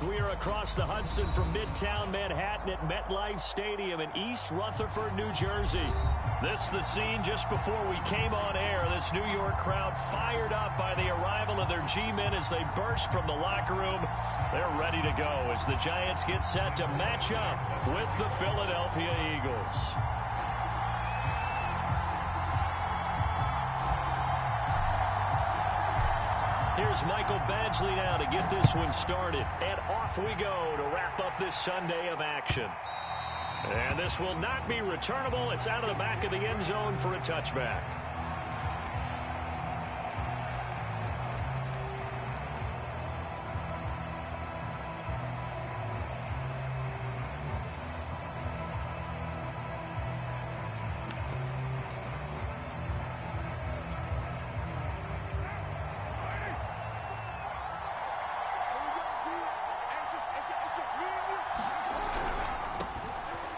We are across the Hudson from Midtown Manhattan at MetLife Stadium in East Rutherford, New Jersey. This is the scene just before we came on air. This New York crowd fired up by the arrival of their G-men as they burst from the locker room. They're ready to go as the Giants get set to match up with the Philadelphia Eagles. Here's Michael Badgley now to get this one started. And off we go to wrap up this Sunday of action. And this will not be returnable. It's out of the back of the end zone for a touchback.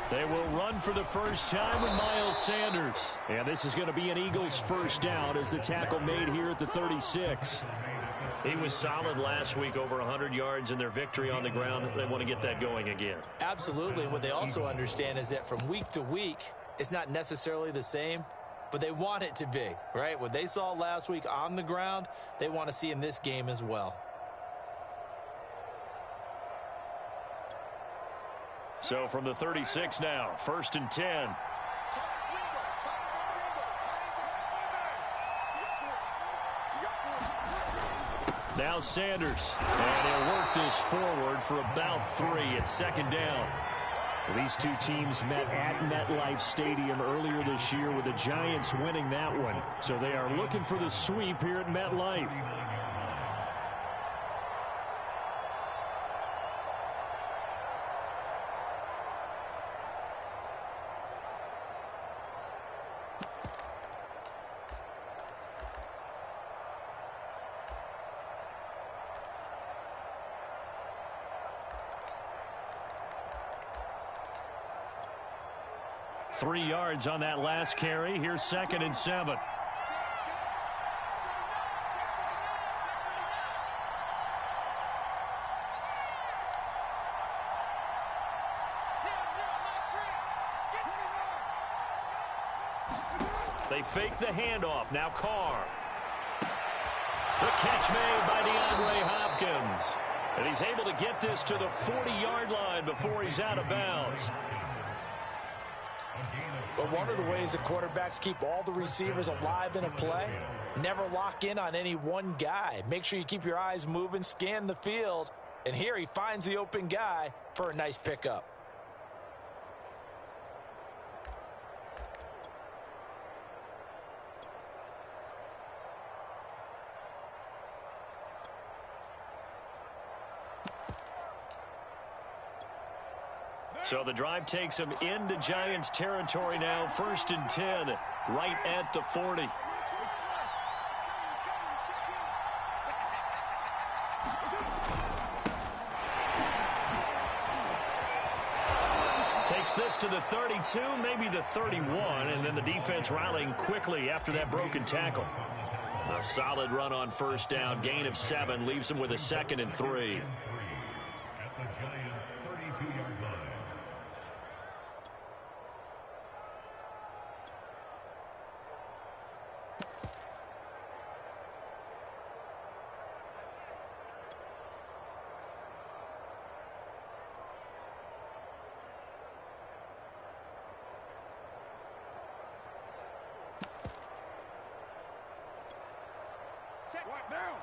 They will run for the first time with Miles Sanders. And this is going to be an Eagles first down as the tackle made here at the 36. He was solid last week, over 100 yards in their victory on the ground. They want to get that going again. Absolutely. What they also understand is that from week to week, it's not necessarily the same, but they want it to be, right? What they saw last week on the ground, they want to see in this game as well. So from the 36 now, 1st and 10. Now Sanders, and he'll work this forward for about 3 at 2nd down. These two teams met at MetLife Stadium earlier this year with the Giants winning that one. So they are looking for the sweep here at MetLife. Three yards on that last carry. Here's 2nd and 7. They fake the handoff. Now Carr. The catch made by DeAndre Hopkins. And he's able to get this to the 40-yard line before he's out of bounds. But one of the ways that quarterbacks keep all the receivers alive in a play, never lock in on any one guy. Make sure you keep your eyes moving, scan the field, and here he finds the open guy for a nice pickup. So the drive takes him into Giants territory now. 1st and 10, right at the 40. Takes this to the 32, maybe the 31, and then the defense rallying quickly after that broken tackle. A solid run on 1st down, gain of 7, leaves him with a 2nd and 3. Right now.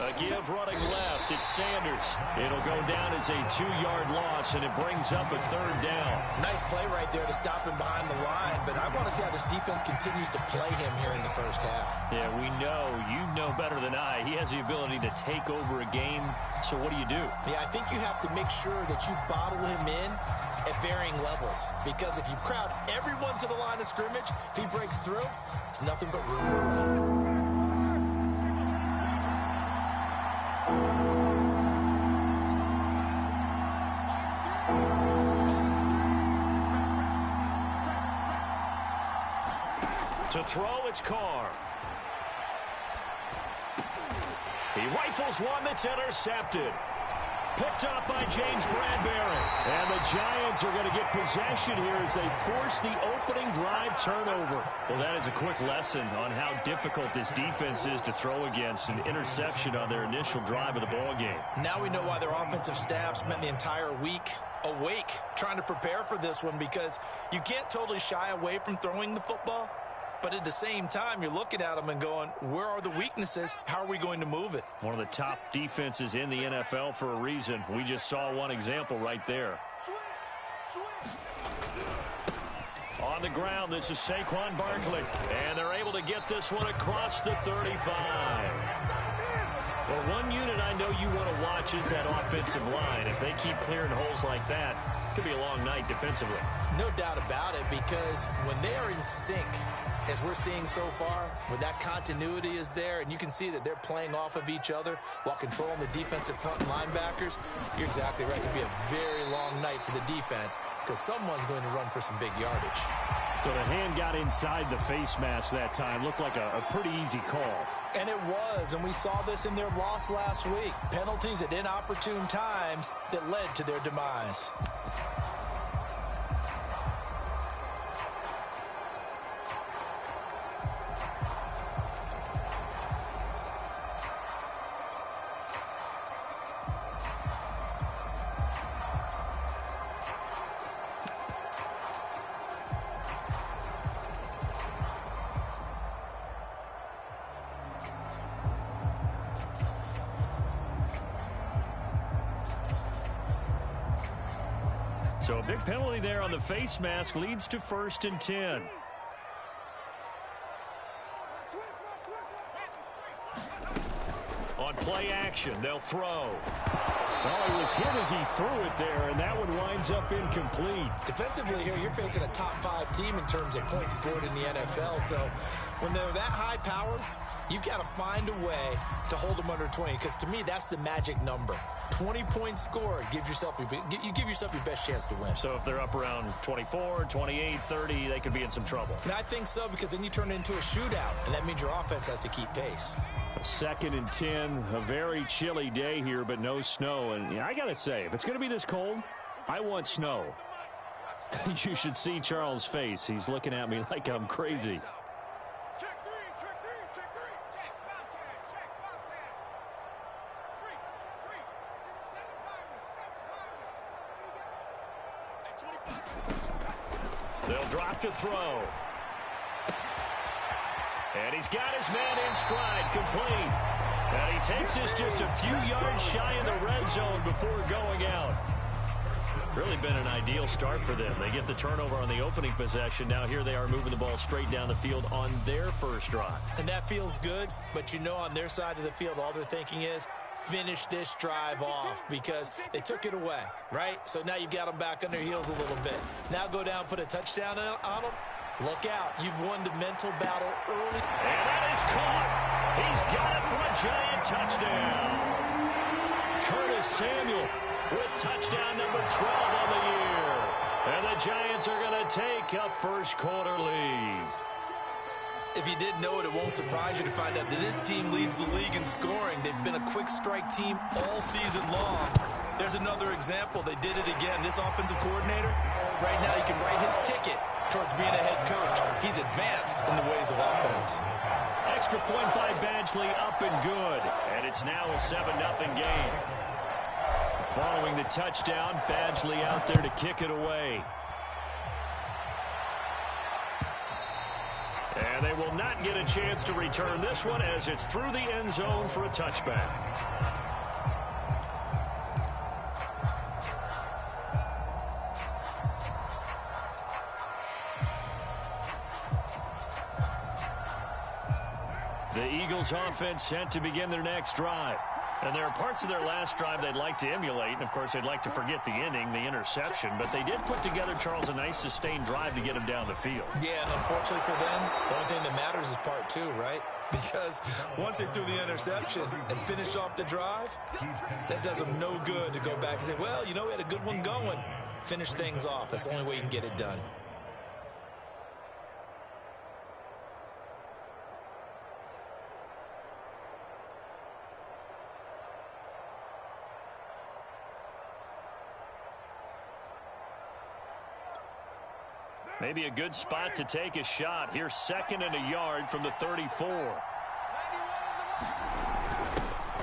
A give running left. It's Sanders. It'll go down as a 2-yard loss, and it brings up a 3rd down. Nice play right there to stop him behind the line, but I want to see how this defense continues to play him here in the first half. Yeah, we know. You know better than I. He has the ability to take over a game. So what do you do? Yeah, I think you have to make sure that you bottle him in at varying levels, because if you crowd everyone to the line of scrimmage, if he breaks through, it's nothing but room to run. To throw, it's Carr. He rifles one that's intercepted. Picked up by James Bradbury. And the Giants are going to get possession here as they force the opening drive turnover. Well, that is a quick lesson on how difficult this defense is to throw against. An interception on their initial drive of the ballgame. Now we know why their offensive staff spent the entire week awake trying to prepare for this one, because you can't totally shy away from throwing the football. But at the same time, you're looking at them and going, where are the weaknesses? How are we going to move it? One of the top defenses in the NFL for a reason. We just saw one example right there. On the ground, this is Saquon Barkley. And they're able to get this one across the 35. Well, one unit I know you want to watch is that offensive line. If they keep clearing holes like that, it could be a long night defensively. No doubt about it, because when they are in sync, as we're seeing so far, when that continuity is there and you can see that they're playing off of each other while controlling the defensive front and linebackers, you're exactly right. It could be a very long night for the defense because someone's going to run for some big yardage. So the hand got inside the face mask that time. Looked like a pretty easy call. And it was, and we saw this in their loss last week. Penalties at inopportune times that led to their demise. So a big penalty there on the face mask leads to 1st and 10. On play action, they'll throw. Well, he was hit as he threw it there, and that one winds up incomplete. Defensively here, you're facing a top-5 team in terms of points scored in the NFL. So when they're that high-powered, you've got to find a way to hold them under 20, because to me, that's the magic number. 20 points scored, you give yourself your best chance to win. So if they're up around 24, 28, 30, they could be in some trouble. And I think so, because then you turn it into a shootout, and that means your offense has to keep pace. 2nd and 10, a very chilly day here, but no snow. And I got to say, if it's going to be this cold, I want snow. You should see Charles' face. He's looking at me like I'm crazy. They'll drop to throw. And he's got his man in stride, complete. And he takes this just a few yards shy in the red zone before going out. Really been an ideal start for them. They get the turnover on the opening possession. Now here they are moving the ball straight down the field on their first drive. And that feels good, but you know on their side of the field, all they're thinking is, finish this drive off, because they took it away, right? So now you've got them back on their heels a little bit. Now go down, put a touchdown on them. Look out. You've won the mental battle early. And that is caught. He's got it for a giant touchdown. Curtis Samuel with touchdown number 12 on the year. And the Giants are going to take a first quarter lead. If you didn't know it, it won't surprise you to find out that this team leads the league in scoring. They've been a quick strike team all season long. There's another example. They did it again. This offensive coordinator, right now he can write his ticket towards being a head coach. He's advanced in the ways of offense. Extra point by Badgley, up and good. And it's now a 7-0 game. Following the touchdown, Badgley out there to kick it away. And they will not get a chance to return this one as it's through the end zone for a touchback. The Eagles offense set to begin their next drive. And there are parts of their last drive they'd like to emulate. And, of course, they'd like to forget the inning, the interception. But they did put together, Charles, a nice sustained drive to get him down the field. Yeah, and unfortunately for them, the only thing that matters is part 2, right? Because once they threw the interception and finished off the drive, that does them no good to go back and say, well, you know, we had a good one going. Finish things off. That's the only way you can get it done. Maybe a good spot to take a shot. Here's 2nd and a yard from the 34.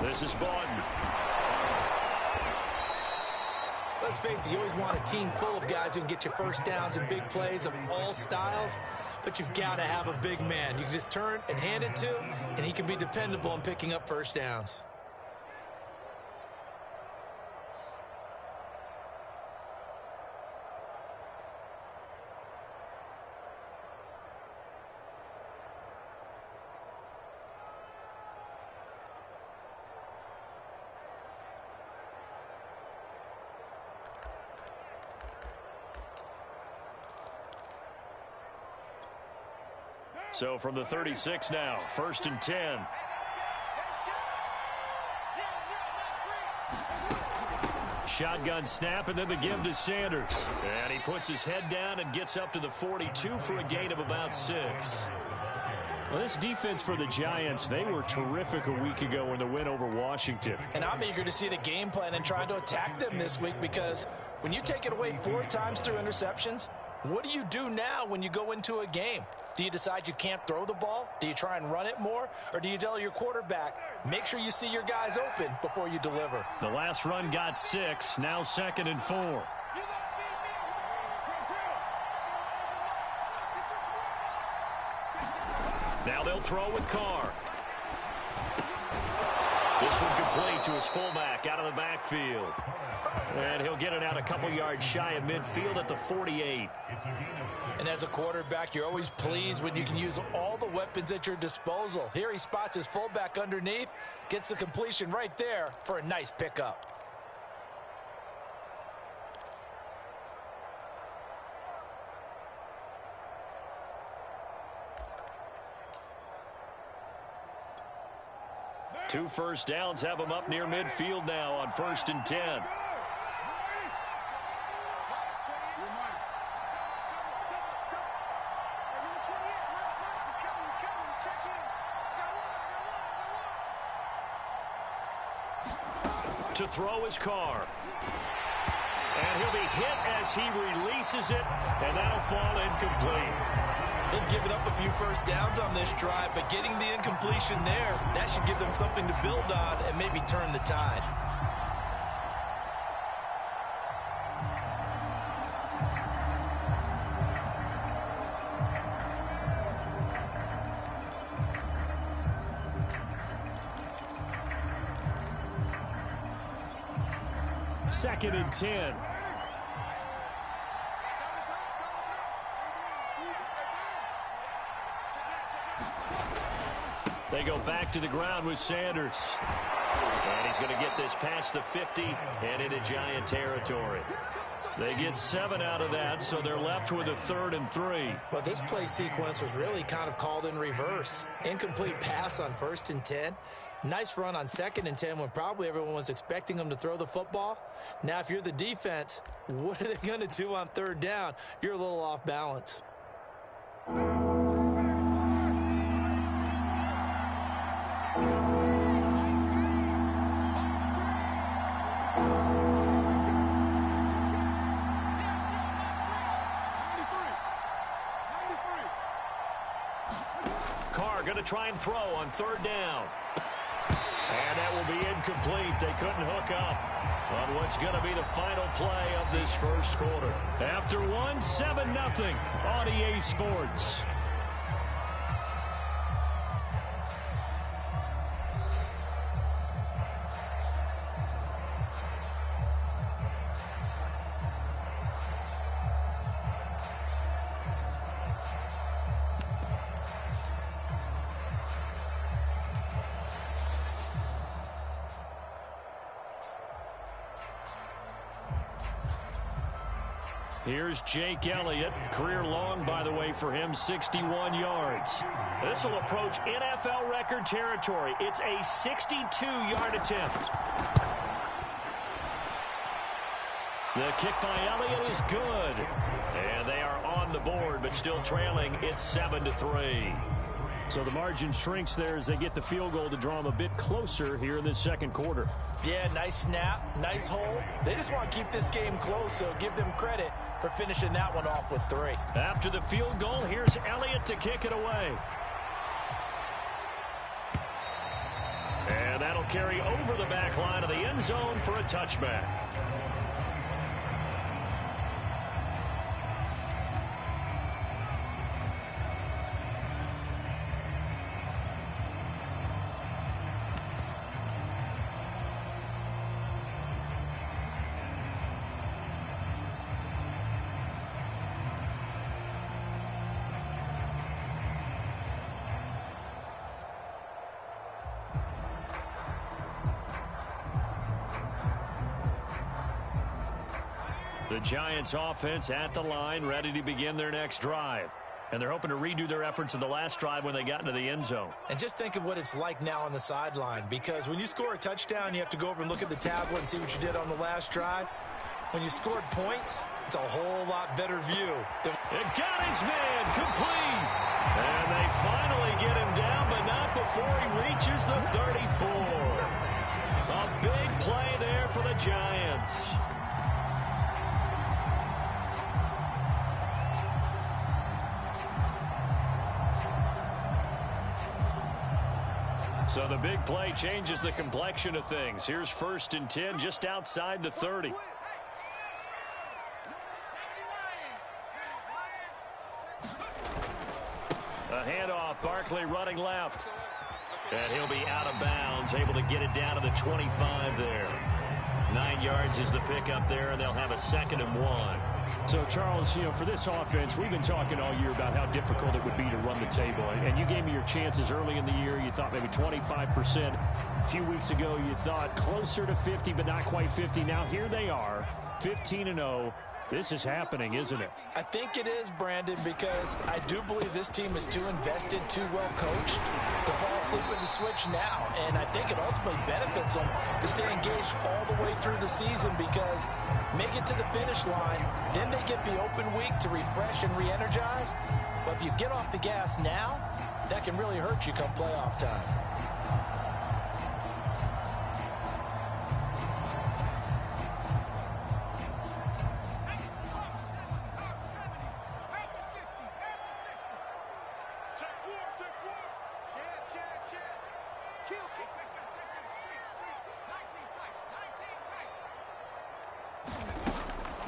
This is Bawden. Let's face it, you always want a team full of guys who can get you first downs and big plays of all styles, but you've got to have a big man. You can just turn and hand it to, and he can be dependable in picking up first downs. So from the 36 now, 1st and 10. Shotgun snap, and then the give to Sanders. And he puts his head down and gets up to the 42 for a gain of about 6. Well, this defense for the Giants, they were terrific a week ago in the win over Washington. And I'm eager to see the game plan and try to attack them this week, because when you take it away 4 times through interceptions, what do you do now when you go into a game? Do you decide you can't throw the ball? Do you try and run it more? Or do you tell your quarterback, make sure you see your guys open before you deliver? The last run got 6, now 2nd and 4. Now they'll throw with Carr. This one complete to his fullback out of the backfield. And he'll get it out a couple yards shy of midfield at the 48. And as a quarterback, you're always pleased when you can use all the weapons at your disposal. Here he spots his fullback underneath, gets the completion right there for a nice pickup. Two first downs have him up near midfield now on 1st and 10. To throw his Carr. And he'll be hit as he releases it, and that'll fall incomplete. They've given up a few first downs on this drive, but getting the incompletion there, that should give them something to build on and maybe turn the tide. Second and 10. They go back to the ground with Sanders. And he's going to get this past the 50 and into Giant territory. They get 7 out of that, so they're left with a 3rd and 3. Well, this play sequence was really kind of called in reverse. Incomplete pass on 1st and 10. Nice run on 2nd and 10 when probably everyone was expecting them to throw the football. Now, if you're the defense, what are they going to do on 3rd down? You're a little off balance. Carr going to try and throw on 3rd down. And that will be incomplete. They couldn't hook up on what's going to be the final play of this first quarter. After 7-0 on EA Sports. Here's Jake Elliott. Career long, by the way, for him, 61 yards. This will approach NFL record territory. It's a 62-yard attempt. The kick by Elliott is good. And they are on the board, but still trailing. It's 7-3. So the margin shrinks there as they get the field goal to draw them a bit closer here in this second quarter. Yeah, nice snap, nice hole. They just want to keep this game close, so give them credit. for finishing that one off with 3. After the field goal, here's Elliott to kick it away. And that'll carry over the back line of the end zone for a touchback. The Giants offense at the line, ready to begin their next drive. And they're hoping to redo their efforts in the last drive when they got into the end zone. And just think of what it's like now on the sideline, because when you score a touchdown, you have to go over and look at the tablet and see what you did on the last drive. When you scored points, it's a whole lot better view. It got his man complete. And they finally get him down, but not before he reaches the 34. A big play there for the Giants. So the big play changes the complexion of things. Here's 1st and 10 just outside the 30. A handoff, Barkley running left. And he'll be out of bounds, able to get it down to the 25 there. 9 yards is the pickup there, and they'll have a 2nd and 1. So, Charles, you know, for this offense, we've been talking all year about how difficult it would be to run the table. And you gave me your chances early in the year. You thought maybe 25%. A few weeks ago, you thought closer to 50, but not quite 50. Now, here they are, 15-0. This is happening, isn't it? I think it is, Brandon, because I do believe this team is too invested, too well coached to fall asleep with the switch now. And I think it ultimately benefits them to stay engaged all the way through the season, because make it to the finish line, then they get the open week to refresh and re-energize. But if you get off the gas now, that can really hurt you come playoff time.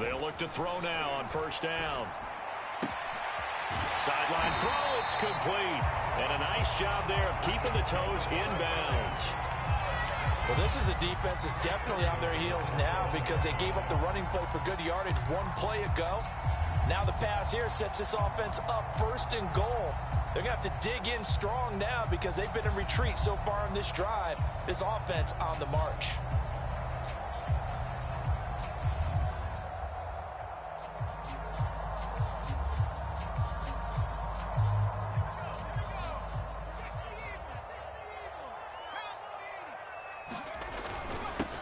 They'll look to throw now on 1st down. Sideline throw, it's complete. And a nice job there of keeping the toes inbounds. Well, this is a defense that's definitely on their heels now, because they gave up the running play for good yardage one play ago. Now the pass here sets this offense up 1st and goal. They're going to have to dig in strong now, because they've been in retreat so far in this drive. This offense on the march.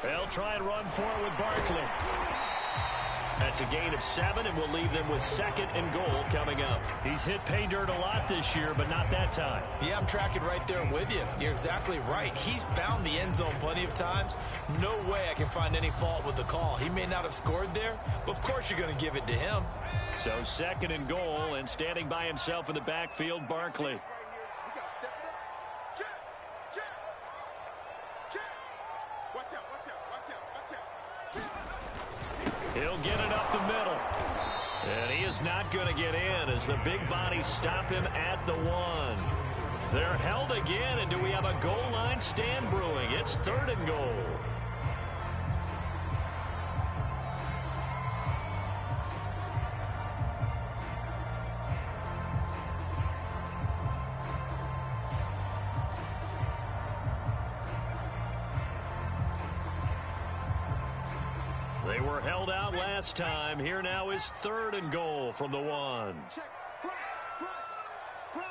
They'll try and run for it with Barkley. That's a gain of 7, and we'll leave them with 2nd and goal coming up. He's hit pay dirt a lot this year, but not that time. Yeah, I'm tracking right there with you. You're exactly right. He's found the end zone plenty of times. No way I can find any fault with the call. He may not have scored there, but of course you're going to give it to him. So 2nd and goal, and standing by himself in the backfield, Barkley. He'll get it up the middle. And he is not going to get in as the big bodies stop him at the 1. They're held again, and do we have a goal line stand brewing? It's 3rd and goal. They were held out last time. Here now is 3rd and goal from the 1. Check, crunch, crunch, crunch.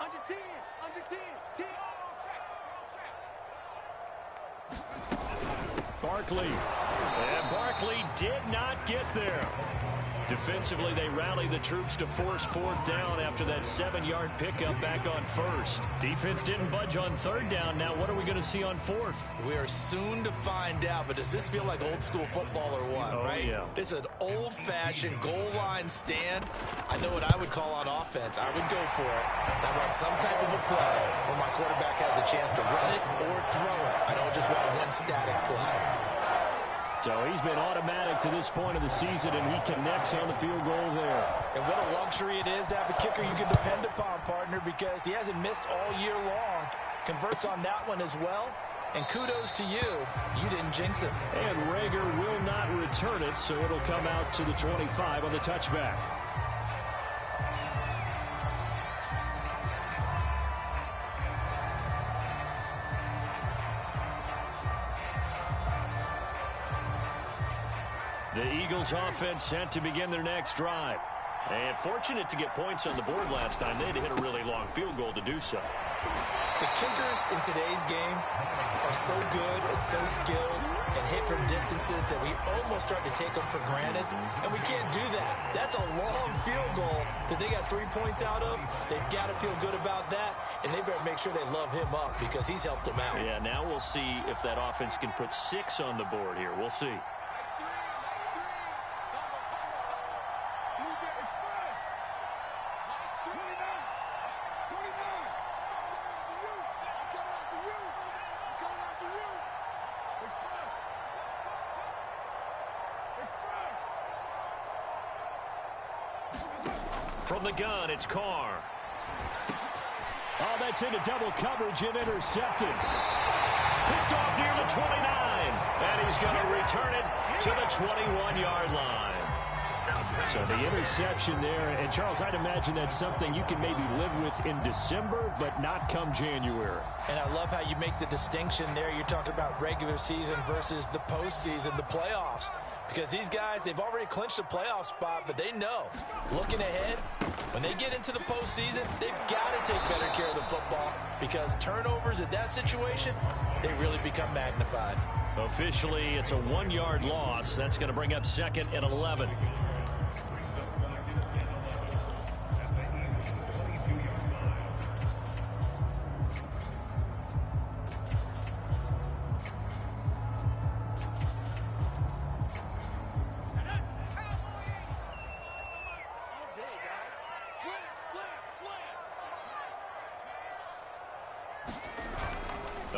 Under 10, under 10, 10. Check. Barkley. And Barkley did not get there. Defensively, they rally the troops to force fourth down after that 7-yard pickup back on first. Defense didn't budge on third down. Now what are we going to see on fourth? We are soon to find out, but does this feel like old school football or what, right? Yeah. This is an old-fashioned goal line stand. I know what I would call on offense. I would go for it. I want some type of a play where my quarterback has a chance to run it or throw it. I don't just want one static play. So he's been automatic to this point of the season, and he connects on the field goal there. And what a luxury it is to have a kicker you can depend upon, partner, because he hasn't missed all year long. Converts on that one as well. And kudos to you. You didn't jinx it. And Rager will not return it, so it'll come out to the 25 on the touchback. The Eagles offense set to begin their next drive. And fortunate to get points on the board last time. They had to hit a really long field goal to do so. The kickers in today's game are so good and so skilled and hit from distances that we almost start to take them for granted. And we can't do that. That's a long field goal that they got 3 points out of. They've got to feel good about that. And they better make sure they love him up because he's helped them out. Yeah, now we'll see if that offense can put 6 on the board here. We'll see. From the gun, it's Carr. Oh, that's into double coverage and intercepted. Picked off near the 29. And he's going to return it to the 21-yard line. So the interception there. And, Charles, I'd imagine that's something you can maybe live with in December, but not come January. And I love how you make the distinction there. You're talking about regular season versus the postseason, the playoffs. Because these guys, they've already clinched a playoff spot, but they know, looking ahead, when they get into the postseason, they've got to take better care of the football because turnovers in that situation, they really become magnified. Officially, it's a 1-yard loss. That's going to bring up 2nd and 11.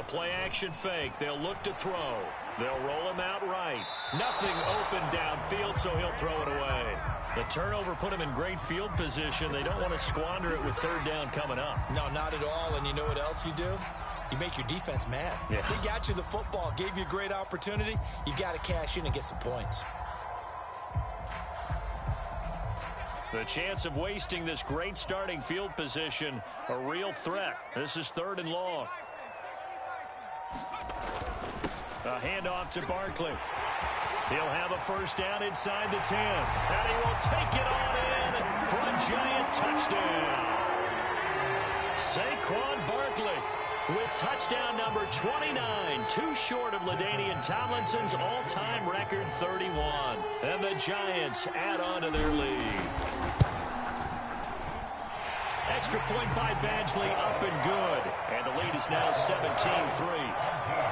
Play action fake. They'll look to throw. They'll roll him out right. Nothing open downfield, so he'll throw it away. The turnover put him in great field position. They don't want to squander it with third down coming up. No, not at all. And you know what else you do? You make your defense mad. Yeah. They got you the football, gave you a great opportunity. You got to cash in and get some points. The chance of wasting this great starting field position, a real threat. This is 3rd and long. A handoff to Barkley. He'll have a first down inside the 10. And he will take it on in for a giant touchdown. Saquon Barkley with touchdown number 29. Too short of LaDainian Tomlinson's all-time record 31. And the Giants add on to their lead. Extra point by Badgley, up and good. And the lead is now 17-3.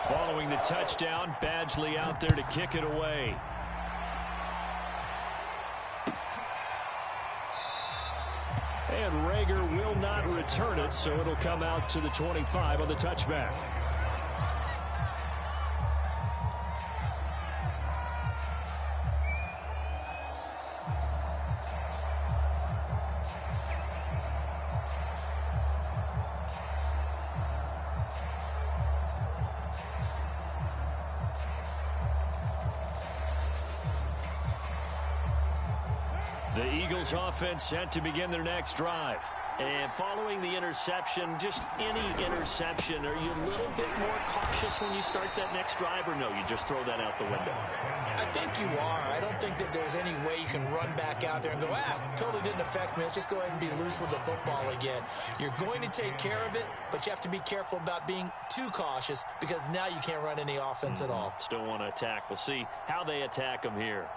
Following the touchdown, Badgley out there to kick it away. And Rager will not return it, so it'll come out to the 25 on the touchback. The Eagles offense set to begin their next drive. And following the interception, just any interception, are you a little bit more cautious when you start that next drive, or no, you just throw that out the window? I think you are. I don't think that there's any way you can run back out there and go, totally didn't affect me. Let's just go ahead and be loose with the football again. You're going to take care of it, but you have to be careful about being too cautious because now you can't run any offense at all. Still want to attack. We'll see how they attack them here.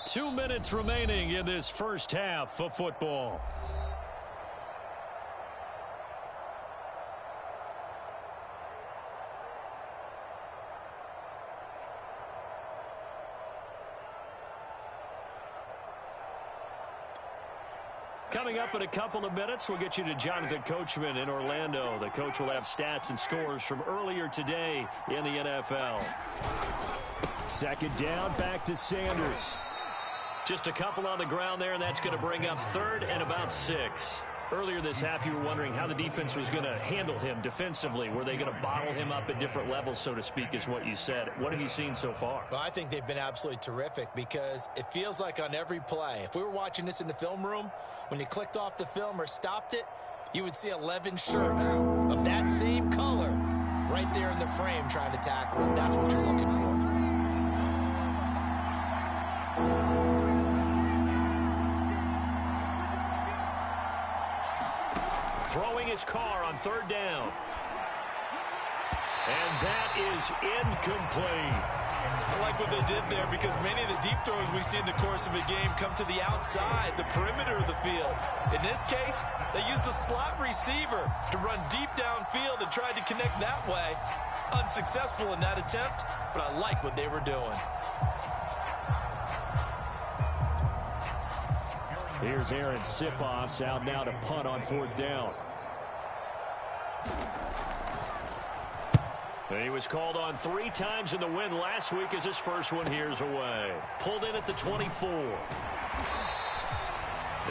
Two minutes remaining in this first half of football. Coming up in a couple of minutes, we'll get you to Jonathan Coachman in Orlando. The coach will have stats and scores from earlier today in the NFL. Second down, back to Sanders. Just a couple on the ground there, and that's going to bring up 3rd and about 6. Earlier this half, you were wondering how the defense was going to handle him defensively. Were they going to bottle him up at different levels, so to speak, is what you said. What have you seen so far? Well, I think they've been absolutely terrific because it feels like on every play, if we were watching this in the film room, when you clicked off the film or stopped it, you would see 11 shirts of that same color right there in the frame trying to tackle it. That's what you're looking for. Throwing his car on 3rd down. And that is incomplete. I like what they did there because many of the deep throws we see in the course of a game come to the outside, the perimeter of the field. In this case, they used a slot receiver to run deep downfield and tried to connect that way. Unsuccessful in that attempt, but I like what they were doing. Here's Aaron Sipos out now to punt on 4th down. He was called on 3 times in the win last week as his first one here's away. Pulled in at the 24.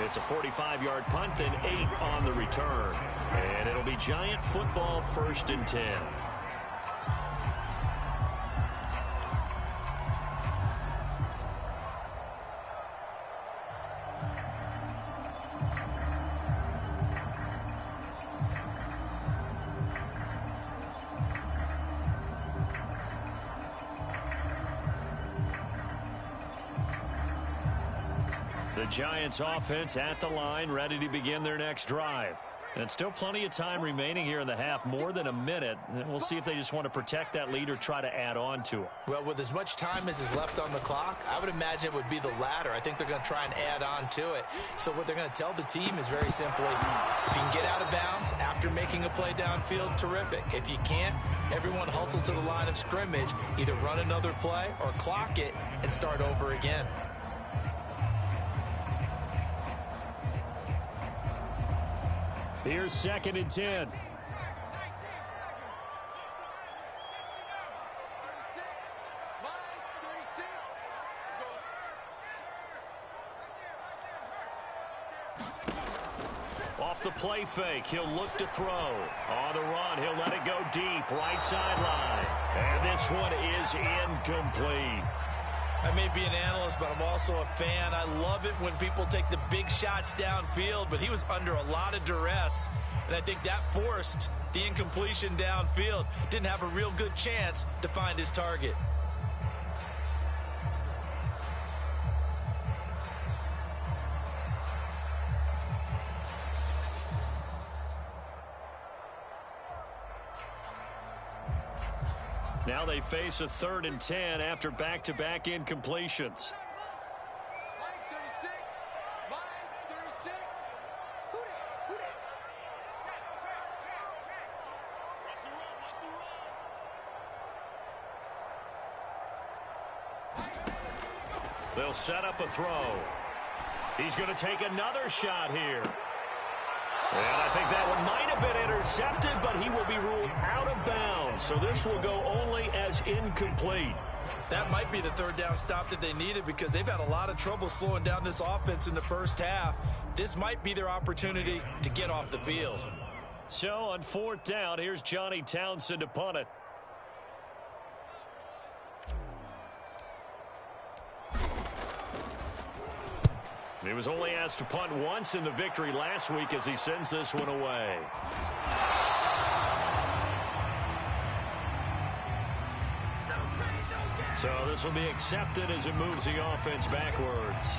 It's a 45-yard punt, then 8 on the return. And it'll be Giant football 1st and 10. The Giants offense at the line, ready to begin their next drive. And still plenty of time remaining here in the half, more than a minute. We'll see if they just want to protect that lead or try to add on to it. Well, with as much time as is left on the clock, I would imagine it would be the latter. I think they're going to try and add on to it. So what they're going to tell the team is very simply, if you can get out of bounds after making a play downfield, terrific. If you can't, everyone hustle to the line of scrimmage, either run another play or clock it and start over again. Here's 2nd and 10. Off the play fake, he'll look to throw. On the run, he'll let it go deep, right sideline. And this one is incomplete. I may be an analyst, but I'm also a fan. I love it when people take the big shots downfield, but he was under a lot of duress, and I think that forced the incompletion downfield. Didn't have a real good chance to find his target. Now they face a 3rd and 10 after back-to-back incompletions. They'll set up a throw. He's going to take another shot here. And I think that one might have been intercepted, but he will be ruled out of bounds. So this will go only as incomplete. That might be the 3rd down stop that they needed because they've had a lot of trouble slowing down this offense in the first half. this might be their opportunity to get off the field. So on 4th down, here's Johnny Townsend to punt it. He was only asked to punt once in the victory last week as he sends this one away. So this will be accepted as it moves the offense backwards.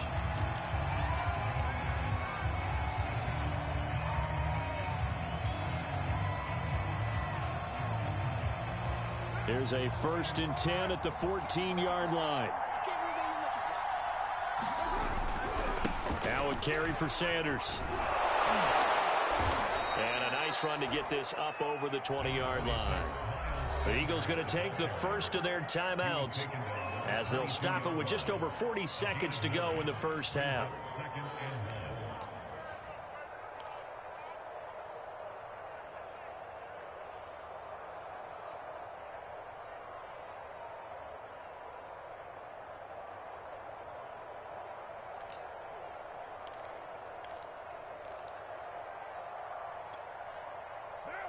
Here's a 1st and 10 at the 14-yard line. Now a carry for Sanders. And a nice run to get this up over the 20-yard line. The Eagles going to take the first of their timeouts as they'll stop it with just over 40 seconds to go in the first half.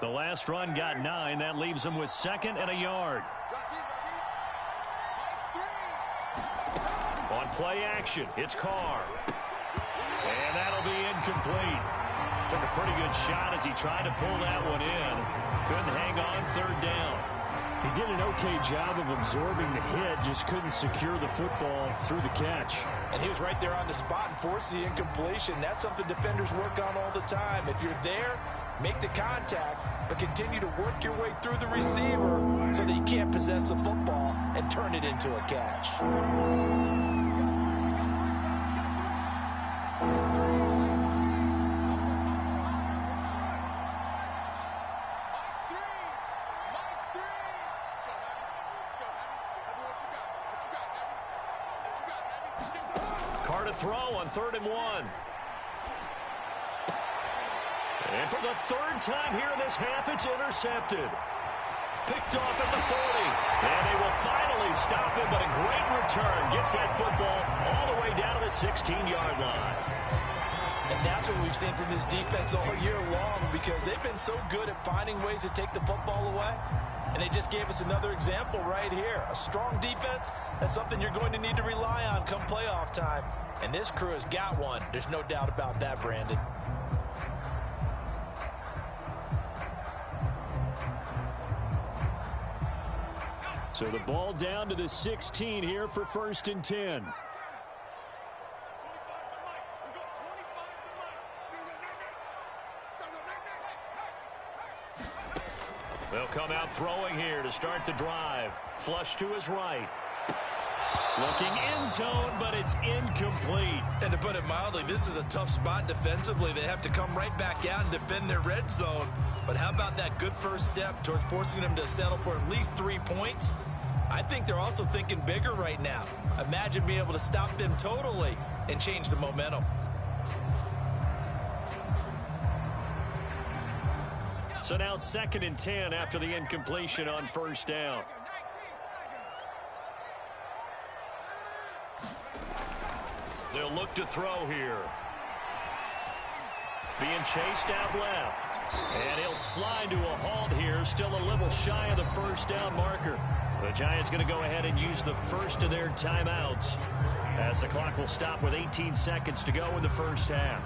The last run got 9. That leaves them with 2nd and a yard. On play action, it's Carr. And that'll be incomplete. Took a pretty good shot as he tried to pull that one in. Couldn't hang on 3rd down. He did an okay job of absorbing the hit, just couldn't secure the football through the catch. And he was right there on the spot and forced the incompletion. That's something defenders work on all the time. If you're there, make the contact, but continue to work your way through the receiver so that you can't possess the football and turn it into a catch. Carr to throw on 3rd and 1. And for the 3rd time here in this half, it's intercepted. Picked off at the 40. And they will finally stop him, but a great return. Gets that football all the way down to the 16-yard line. And that's what we've seen from this defense all year long, because they've been so good at finding ways to take the football away. And they just gave us another example right here. A strong defense, that's something you're going to need to rely on come playoff time. And this crew has got one. There's no doubt about that, Brandon. So the ball down to the 16 here for 1st and 10. They'll come out throwing here to start the drive. Flush to his right. Looking end zone, but it's incomplete. And to put it mildly, this is a tough spot defensively. They have to come right back out and defend their red zone. But how about that good first step towards forcing them to settle for at least 3 points? I think they're also thinking bigger right now. Imagine being able to stop them totally and change the momentum. So now 2nd and 10 after the incompletion on 1st down. They'll look to throw here. Being chased out left. And he'll slide to a halt here, still a little shy of the 1st down marker. The Giants going to go ahead and use the first of their timeouts as the clock will stop with 18 seconds to go in the first half.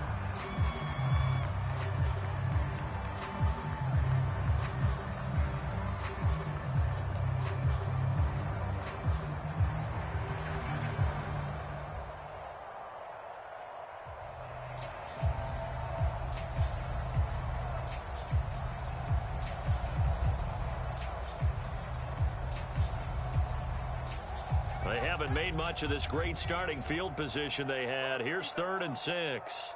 They haven't made much of this great starting field position they had. Here's 3rd and 6.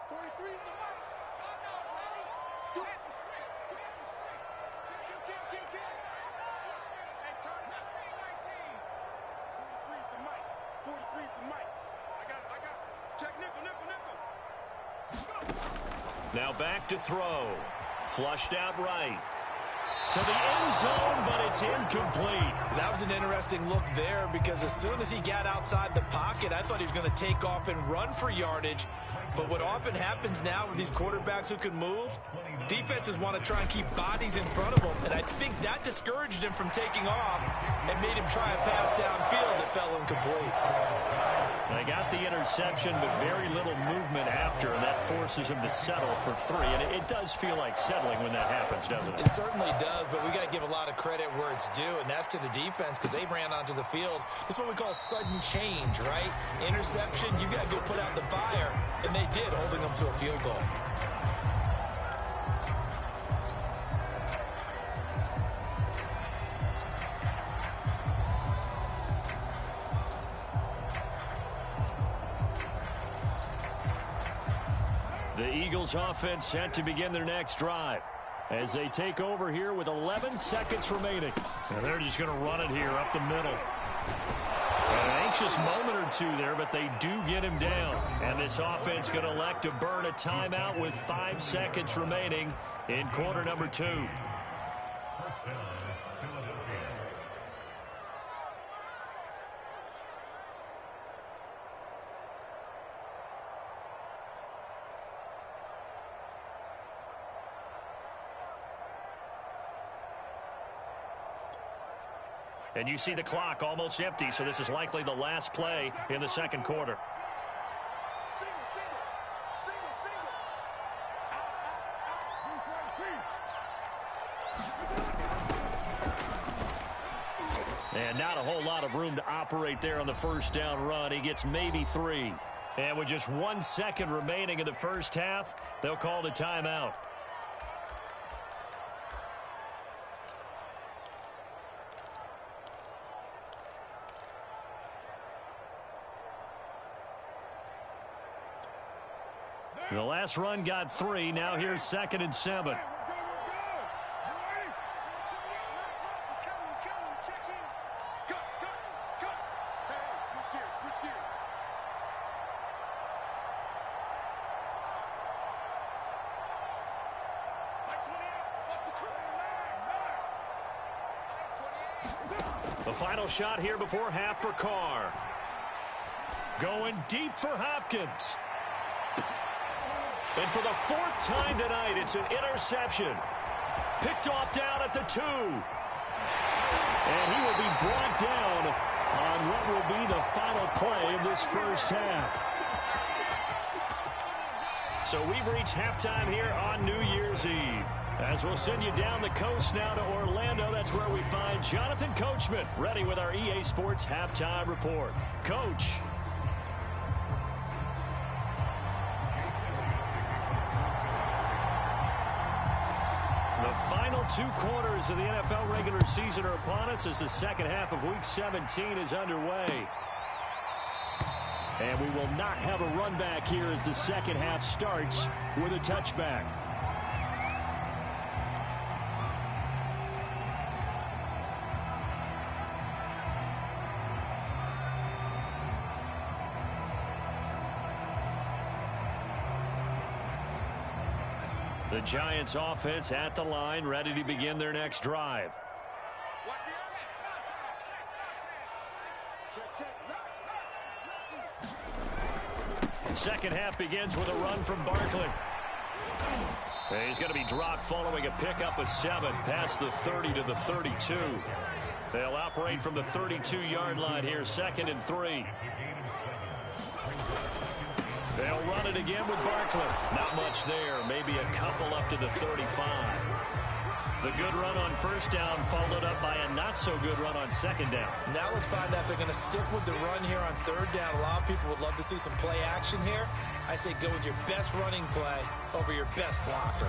Now back to throw. Flushed out right. To the end zone, but it's incomplete. That was an interesting look there, because as soon as he got outside the pocket, I thought he was going to take off and run for yardage. But what often happens now with these quarterbacks who can move, defenses want to try and keep bodies in front of them, and I think that discouraged him from taking off and made him try a pass downfield that fell incomplete. They got the interception, but very little movement after, and that forces him to settle for 3. And it does feel like settling when that happens, doesn't it? It certainly does, but we got to give a lot of credit where it's due, and that's to the defense because they ran onto the field. It's what we call sudden change, right? Interception, you got to go put out the fire, and they did, holding them to a field goal. The Eagles offense set to begin their next drive as they take over here with 11 seconds remaining. And they're just going to run it here up the middle. An anxious moment or two there, but they do get him down. And this offense going to elect to burn a timeout with 5 seconds remaining in quarter number 2. And you see the clock almost empty, so this is likely the last play in the second quarter. And not a whole lot of room to operate there on the first down run. He gets maybe 3. And with just 1 second remaining in the first half, they'll call the timeout. The last run got 3. Now here's 2nd and 7. The final shot here before half for Carr. Going deep for Hopkins. And for the 4th time tonight, it's an interception. Picked off down at the 2. And he will be brought down on what will be the final play of this first half. So we've reached halftime here on New Year's Eve. As we'll send you down the coast now to Orlando, that's where we find Jonathan Coachman, ready with our EA Sports Halftime Report. Coach. The final 2 quarters of the NFL regular season are upon us as the second half of Week 17 is underway. And we will not have a run back here as the second half starts with a touchback. The Giants offense at the line, ready to begin their next drive. Second half begins with a run from Barkley. He's going to be dropped following a pickup of 7 past the 30 to the 32. They'll operate from the 32-yard line here, 2nd and 3. They'll run it again with Barkley. Not much there. Maybe a couple up to the 35. The good run on first down followed up by a not-so-good run on second down. Now let's find out if they're going to stick with the run here on third down. A lot of people would love to see some play action here. I say go with your best running play over your best blocker.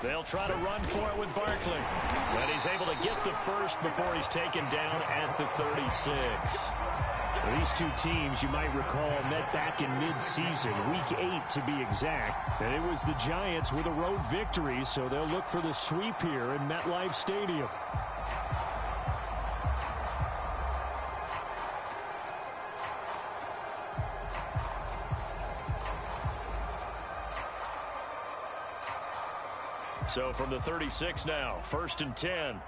They'll try to run for it with Barkley. But he's able to get the first before he's taken down at the 36. These two teams, you might recall, met back in mid-season, Week 8 to be exact. And it was the Giants with a road victory, so they'll look for the sweep here in MetLife Stadium. So from the 36 now, 1st and 10.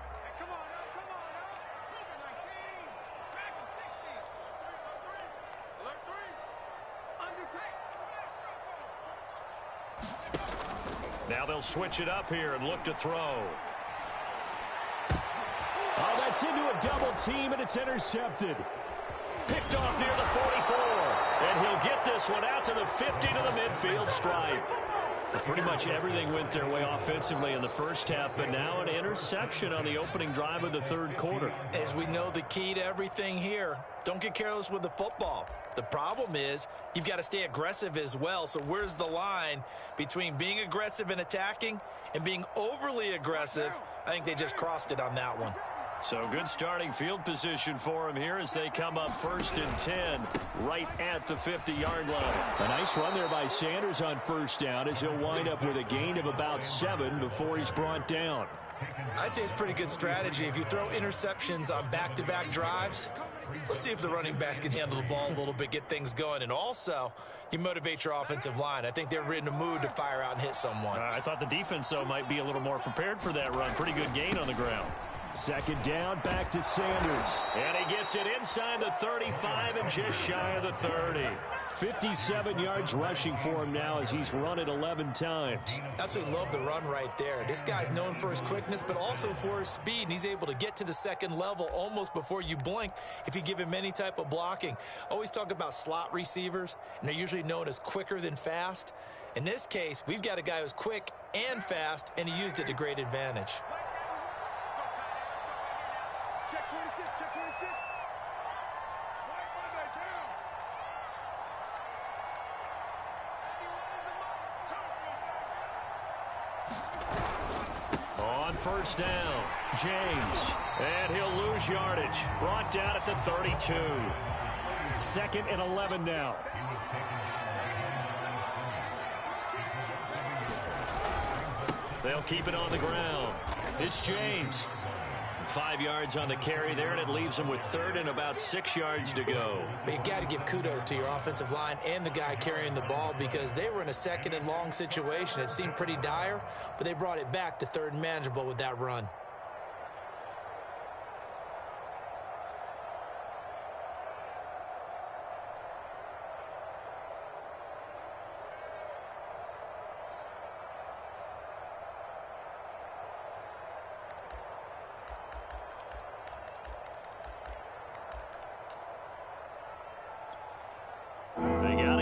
Now they'll switch it up here and look to throw. Oh, that's into a double team, and it's intercepted. Picked off near the 44. And he'll get this one out to the 50 to the midfield stripe. Pretty much everything went their way offensively in the first half, but now an interception on the opening drive of the third quarter. As we know, the key to everything here, don't get careless with the football. The problem is you've got to stay aggressive as well. So where's the line between being aggressive and attacking and being overly aggressive? I think they just crossed it on that one. So good starting field position for him here as they come up 1st and 10 right at the 50-yard line. A nice run there by Sanders on 1st down as he'll wind up with a gain of about 7 before he's brought down. I'd say it's pretty good strategy. If you throw interceptions on back-to-back drives, let's see if the running backs can handle the ball a little bit, get things going. And also, you motivate your offensive line. I think they're in a mood to fire out and hit someone. I thought the defense, though, might be a little more prepared for that run. Pretty good gain on the ground. 2nd down, back to Sanders. And he gets it inside the 35 and just shy of the 30. 57 yards rushing for him now as he's run it 11 times. Absolutely love the run right there. This guy's known for his quickness, but also for his speed. And he's able to get to the second level almost before you blink if you give him any type of blocking. Always talk about slot receivers, and they're usually known as quicker than fast. In this case, we've got a guy who's quick and fast, and he used it to great advantage. Check 26, check 26. On 1st down, James. And he'll lose yardage. Brought down at the 32. 2nd and 11 now. They'll keep it on the ground. It's James. 5 yards on the carry there, and it leaves him with 3rd and about 6 yards to go. But you got to give kudos to your offensive line and the guy carrying the ball because they were in a 2nd and long situation. It seemed pretty dire, but they brought it back to 3rd and manageable with that run.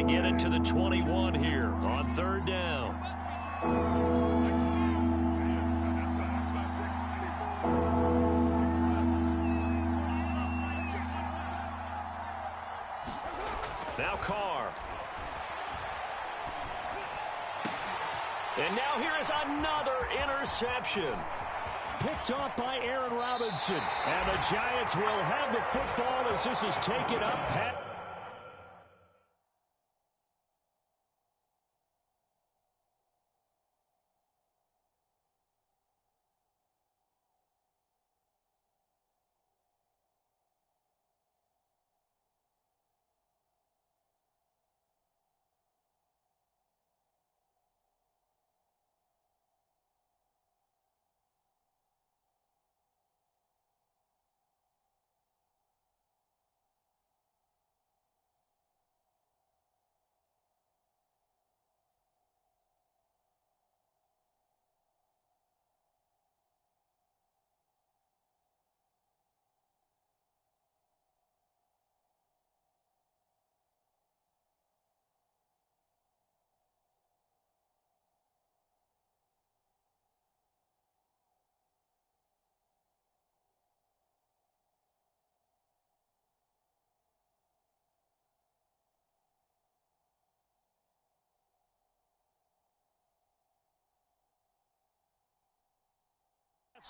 Get it to the 21 here on 3rd down. Now Carr. And now here is another interception. Picked off by Aaron Robinson. And the Giants will have the football as this is taken up.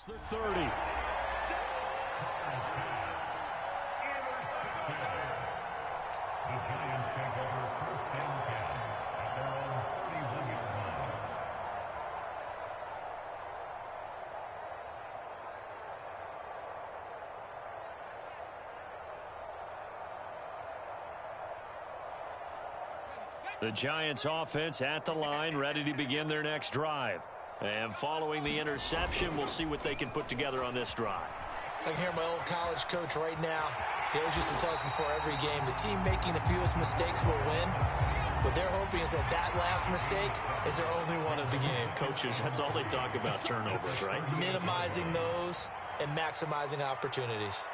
The 30. The Giants offense at the line, ready to begin their next drive. And following the interception, we'll see what they can put together on this drive. I can hear my old college coach right now. He always used to tell us before every game, the team making the fewest mistakes will win. What they're hoping is that that last mistake is their only one of the game. Coaches, that's all they talk about, turnovers, right? Minimizing those and maximizing opportunities.